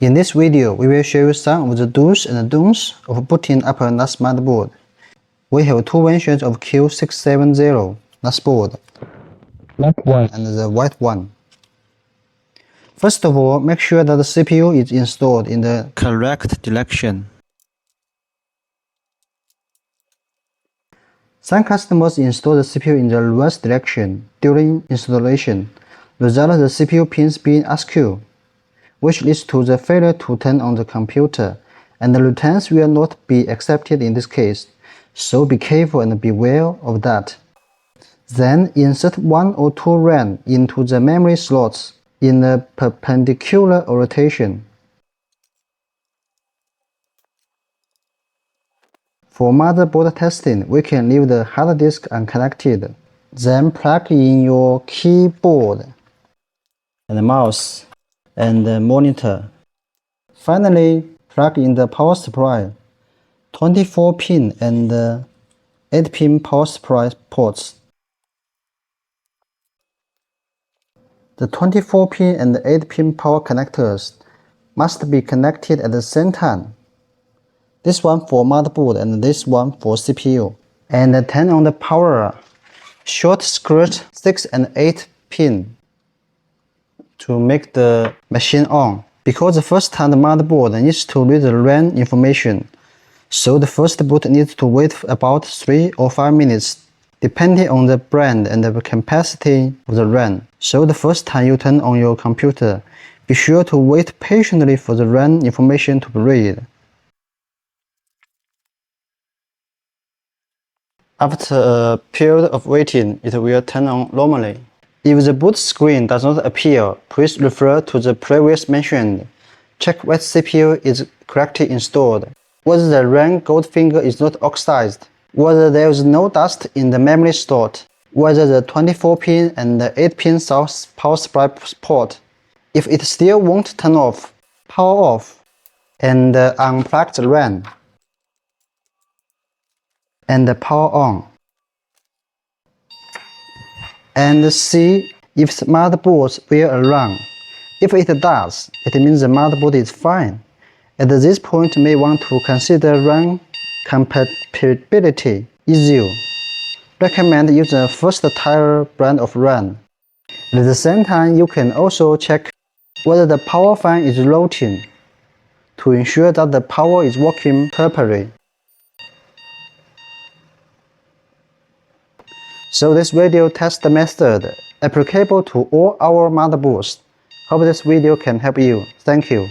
In this video, we will show you some of the do's and don'ts of booting up a NAS motherboard. We have two versions of Q670 NAS board, black one and the white one. First of all, make sure that the CPU is installed in the correct direction. Some customers install the CPU in the reverse direction during installation, resulting in the CPU pins being askew, which leads to the failure to turn on the computer, and the returns will not be accepted in this case, so be careful and beware of that. Then insert one or two RAM into the memory slots in a perpendicular orientation. For motherboard testing, we can leave the hard disk unconnected. Then plug in your keyboard and mouse and the monitor. Finally, plug in the power supply, 24-pin and 8-pin power supply ports. The 24-pin and 8-pin power connectors must be connected at the same time. This one for motherboard and this one for CPU. And turn on the power, short circuit 6 and 8 pin to make the machine on. Because the first time the motherboard needs to read the RAM information, so the first boot needs to wait about 3 or 5 minutes, depending on the brand and the capacity of the RAM. So the first time you turn on your computer, be sure to wait patiently for the RAM information to be read. After a period of waiting, it will turn on normally. If the boot screen does not appear, please refer to the previous mentioned. Check whether CPU is correctly installed, whether the RAM gold finger is not oxidized, whether there is no dust in the memory slot, whether the 24-pin and the 8-pin south power supply port. If it still won't turn off, power off, and unplug the RAM. And power on. And see if the motherboard will run. If it does, it means the motherboard is fine. At this point, you may want to consider RAM compatibility issue. Recommend using the first tier brand of RAM. At the same time, you can also check whether the power fan is rotating to ensure that the power is working properly. So this video test method applicable to all our motherboards. Hope this video can help you. Thank you.